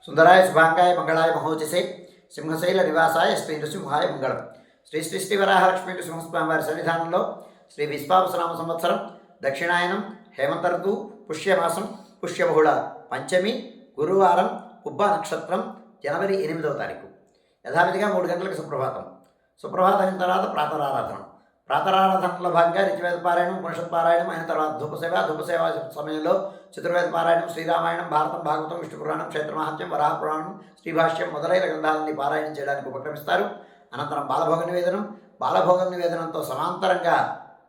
సుందరాయ శుభాంగాయ మంగళాయ మహోజసే సింహశైల నివాసాయ శ్రీ నృసింహాయ మంగళం. శ్రీ శ్రీ వరాహలక్ష్మీ నృసింహస్వామి వారి సన్నిధానంలో శ్రీ విశ్వావసనామ సంవత్సరం దక్షిణాయనం హేమంత ఋతువు పుష్యమాసం పుష్యబహుళ పంచమి గురువారం ఉబ్బ నక్షత్రం జనవరి 8వ తారీఖు యథావిధిగా 3 గంటలకు సుప్రభాతం. సుప్రభాతం అయిన తర్వాత ప్రాతరారాధన. ప్రాతరారాధనలో భాగంగా రిచివేద పారాయణం ఉపనిషత్ పారాయణం అయిన తర్వాత ధూపసేవ సమయంలో చతుర్వేద పారాయణం శ్రీరామాయణం భారతం భాగవతం విష్ణు పురాణం క్షేత్ర మహాత్మ్యం వరాహ పురాణం శ్రీభాష్యం మొదలైన గ్రంథాలని పారాయణం చేయడానికి ఉపక్రమిస్తారు. అనంతరం బాలభోగ నివేదనం. బాలభోగ నివేదనంతో సమాంతరంగా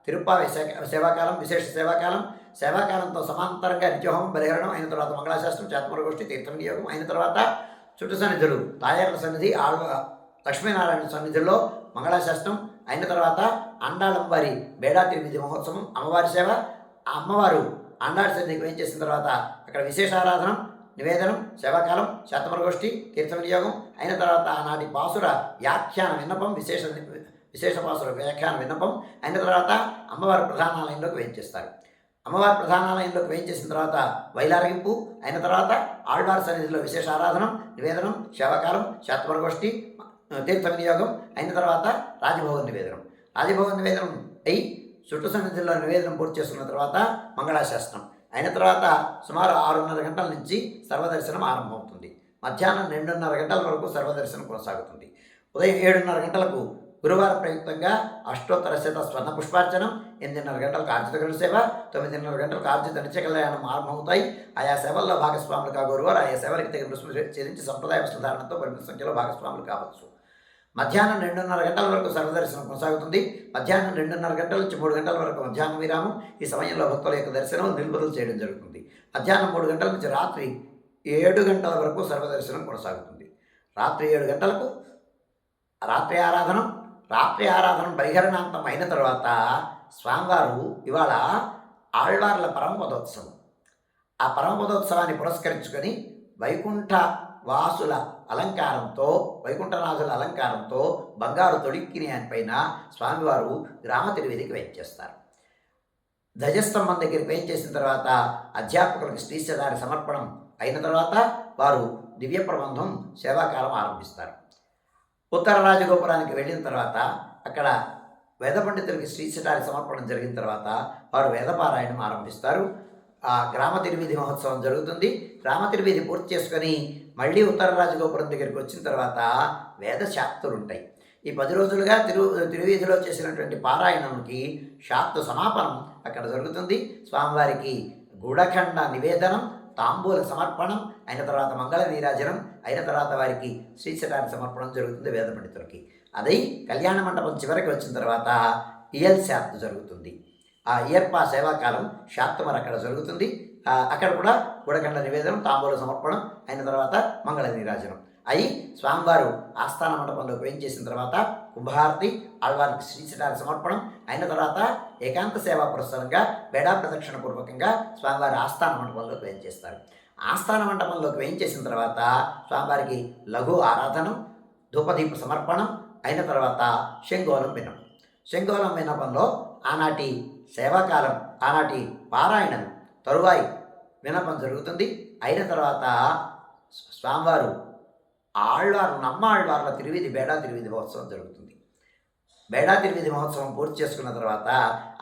తిరుప్పావి సేవాకాలం విశేష సేవాకాలంతో సమాంతరంగా నిత్యహోమం బలిహరణం అయిన తర్వాత మంగళాశాస్త్రం చాత్మరగోష్ఠి తీర్థ వినియోగం అయిన తర్వాత చుట్టు సన్నిధులు తాయార్ల సన్నిధి లక్ష్మీనారాయణ సన్నిధుల్లో మంగళాశాస్త్రం అయిన తర్వాత అండాళంవారి బేడా తిరుమిది మహోత్సవం అమ్మవారి సేవ. ఆ అమ్మవారు అండాళ సన్నిధికి వేం చేసిన తర్వాత అక్కడ విశేషారాధనం నివేదనం సేవాకాలం శాతమరగోష్ఠి తీర్థ వినియోగం అయిన తర్వాత ఆనాటి పాసుర వ్యాఖ్యాన విన్నపం విశేష పాసుర వ్యాఖ్యాన విన్నపం అయిన తర్వాత అమ్మవారి ప్రధానాలయంలోకి వేయించేస్తారు. అమ్మవారి ప్రధానాలయంలోకి వేయించేసిన తర్వాత వైలారగింపు అయిన తర్వాత ఆళ్వారి సన్నిధిలో విశేష ఆరాధనం నివేదనం సేవాకాలం శాతమరగోష్ఠి తీర్థ వినియోగం అయిన తర్వాత రాజభోగ నివేదనం అయి చుట్టు సన్నిధిలో నివేదనం పూర్తి చేసుకున్న తర్వాత మంగళాశాస్త్రం అయిన తర్వాత సుమారు 6:30 గంటల నుంచి సర్వదర్శనం ఆరంభమవుతుంది. మధ్యాహ్నం 2:30 గంటల వరకు సర్వదర్శనం కొనసాగుతుంది. ఉదయం 7:30 గంటలకు గురువార ప్రయుక్తంగా అష్టోత్తర శత స్వర్ణ పుష్పార్చనం, 8:30 గంటలకు ఆర్జిత గరుడ సేవ, 9:30 గంటలకు ఆర్జిత నిత్య కళ్యాణం ఆరంభమవుతాయి. ఆయా సేవల్లో భాగస్వాములు కాగోరువారు ఆయా సేవలకు తగిన రుసుము చెల్లించి సంప్రదాయ వస్త్రధారణతో పరిమిత సంఖ్యలో భాగస్వాములు కావచ్చు. మధ్యాహ్నం 2:30 గంటల వరకు సర్వదర్శనం కొనసాగుతుంది. మధ్యాహ్నం 2:30 గంటల నుంచి 3 గంటల వరకు మధ్యాహ్న విరామం. ఈ సమయంలో భక్తుల యొక్క దర్శనం నిలుపుదల చేయడం జరుగుతుంది. మధ్యాహ్నం 3 గంటల నుంచి రాత్రి 7 గంటల వరకు సర్వదర్శనం కొనసాగుతుంది. రాత్రి 7 గంటలకు రాత్రి ఆరాధనం బహిరణాంతం అయిన తర్వాత స్వామివారు ఇవాళ ఆళ్వార్ల పరమపదోత్సవం. ఆ పరమపదోత్సవాన్ని పురస్కరించుకొని వైకుంఠనాథుల అలంకారంతో బంగారు తొడిక్కిని పైన స్వామివారు గ్రామ తిరువేదికి వేయించేస్తారు. ధ్వజస్తంభం దగ్గరికి వేయించేసిన తర్వాత అధ్యాపకులకు శ్రీశదారి సమర్పణం అయిన తర్వాత వారు దివ్య ప్రబంధం సేవాకాలం ఆరంభిస్తారు. ఉత్తర రాజగోపురానికి వెళ్ళిన తర్వాత అక్కడ వేద పండితులకి శ్రీశటారి సమర్పణం జరిగిన తర్వాత వారు వేదపారాయణం ఆరంభిస్తారు. ఆ గ్రామ తిరువీధి మహోత్సవం జరుగుతుంది. గ్రామ తిరువీధి పూర్తి చేసుకొని మళ్ళీ ఉత్తర రాజగోపురం దగ్గరికి వచ్చిన తర్వాత వేద శాక్తులు ఉంటాయి. ఈ 10 రోజులుగా తిరువీధిలో చేసినటువంటి పారాయణంకి శాక్తు సమాపనం అక్కడ జరుగుతుంది. స్వామివారికి గుడఖండ నివేదనం, తాంబూల సమర్పణం అయిన తర్వాత మంగళ నీరాజనం అయిన తర్వాత వారికి శ్రీశటారి సమర్పణం జరుగుతుంది వేద పండితులకి. అదే కళ్యాణ మండపం చివరికి వచ్చిన తర్వాత ఇయల్ శాక్తు జరుగుతుంది. ఆ ఇయర్పా సేవాకాలం శాక్తమర అక్కడ జరుగుతుంది. అక్కడ కూడా గుడకండ నివేదనం తాంబూల సమర్పణం అయిన తర్వాత మంగళ నీరాజనం అయి స్వామివారు ఆస్థాన మండపంలోకి వేయించేసిన తర్వాత కుంభహారతి ఆళ్వారికి శ్రీశటారి సమర్పణం అయిన తర్వాత ఏకాంత సేవా పురస్సరంగా బేడా ప్రదక్షిణ పూర్వకంగా స్వామివారి ఆస్థాన మండపంలోకి వేయించేస్తారు. ఆస్థాన మండపంలోకి వేయించేసిన తర్వాత స్వామివారికి లఘు ఆరాధనం ధూపదీప సమర్పణం అయిన తర్వాత శంగోలం విన్నపంలో ఆనాటి సేవాకాలం ఆనాటి పారాయణం తరువాయి విన్నపం జరుగుతుంది. అయిన తర్వాత స్వామివారు నమ్మాళ్వార్ల తిరువీధి బేడా తిరువీధి మహోత్సవం జరుగుతుంది. బేడా తిరువీధి మహోత్సవం పూర్తి చేసుకున్న తర్వాత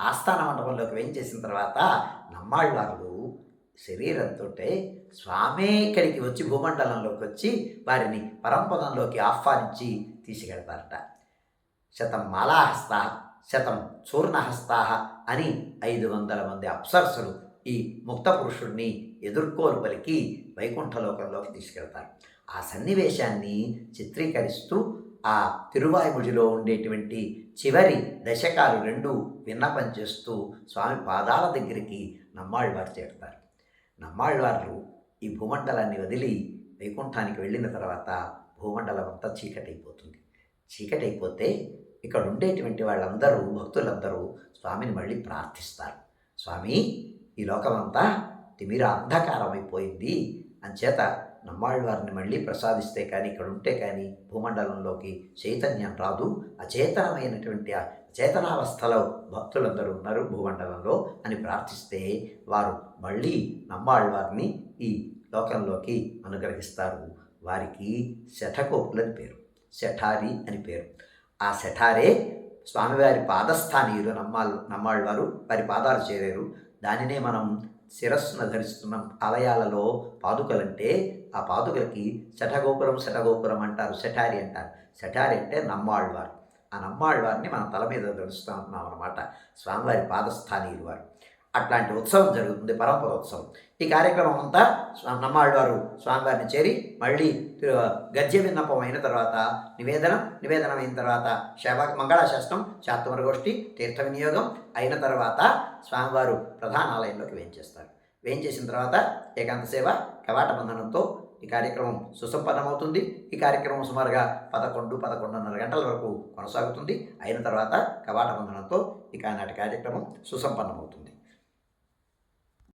ఆస్థాన మండపంలోకి వేయించేసిన తర్వాత నమ్మాళ్వార్లు శరీరంతో స్వామే ఇక్కడికి వచ్చి భూమండలంలోకి వచ్చి వారిని పరంపదంలోకి ఆహ్వానించి తీసుకెళ్తారట. 100 మాలాహస్తా 100 చూర్ణహస్తా అని 500 మంది అప్సరసులు ఈ ముక్త పురుషుడిని ఎదుర్కోలు పలికి వైకుంఠలోకంలోకి తీసుకెళ్తారు. ఆ సన్నివేశాన్ని చిత్రీకరిస్తూ ఆ తిరువాయిముడిలో ఉండేటువంటి చివరి దశకాలు 2 విన్నపం చేస్తూ స్వామి పాదాల దగ్గరికి నమ్మాళ్వారు చేరుతారు. నమ్మాళ్వార్లు ఈ భూమండలాన్ని వదిలి వైకుంఠానికి వెళ్ళిన తర్వాత భూమండలం అంతా చీకటైపోతుంది. చీకటైపోతే ఇక్కడ ఉండేటువంటి వాళ్ళందరూ భక్తులందరూ స్వామిని మళ్ళీ ప్రార్థిస్తారు. స్వామి, ఈ లోకమంతా తిమిర అంధకారం అయిపోయింది, అంచేత నమ్మాళ్వారిని మళ్ళీ ప్రసాదిస్తే కానీ ఇక్కడ ఉంటే కానీ భూమండలంలోకి చైతన్యం రాదు, అచేతనమైనటువంటి చేతనావస్థలో భక్తులందరూ ఉన్నారు భూమండలంలో అని ప్రార్థిస్తే వారు మళ్ళీ నమ్మాళ్వారిని ఈ లోకంలోకి అనుగ్రహిస్తారు. వారికి శఠగోపులు అని పేరు, శఠారి అని పేరు. ఆ శఠారే స్వామివారి పాదస్థానీయులు. నమ్మాళ్ళవారు వారి పాదాలు చేరారు. దానినే మనం శిరస్సును ధరిస్తున్నాం. ఆలయాలలో పాదుకలంటే ఆ పాదుకలకి శఠగోపురం అంటారు, శఠారి అంటారు. శఠారి అంటే నమ్మాళ్ళవారు. ఆ నమ్మాళ్ళవారిని మనం తల మీద ధరిస్తూ ఉన్నాం అన్నమాట. స్వామివారి పాదస్థానీయులు వారు. అట్లాంటి ఉత్సవం జరుగుతుంది, పరమపద ఉత్సవం. ఈ కార్యక్రమం అంతా నమ్మాళ్ళవారు స్వామివారిని చేరి మళ్ళీ గద్య విన్నపం అయిన తర్వాత నివేదనం అయిన తర్వాత మంగళాశాసనం, శాతమరగోష్ఠి, తీర్థ వినియోగం అయిన తర్వాత స్వామివారు ప్రధాన ఆలయంలోకి వేయించేస్తారు. వేయించేసిన తర్వాత ఏకాంత సేవ, కవాట బంధనంతో ఈ కార్యక్రమం సుసంపన్నమవుతుంది. ఈ కార్యక్రమం సుమారుగా 11-11:30 గంటల వరకు కొనసాగుతుంది. అయిన తర్వాత కవాట బంధనంతో ఇక నాటి కార్యక్రమం సుసంపన్నమవుతుంది.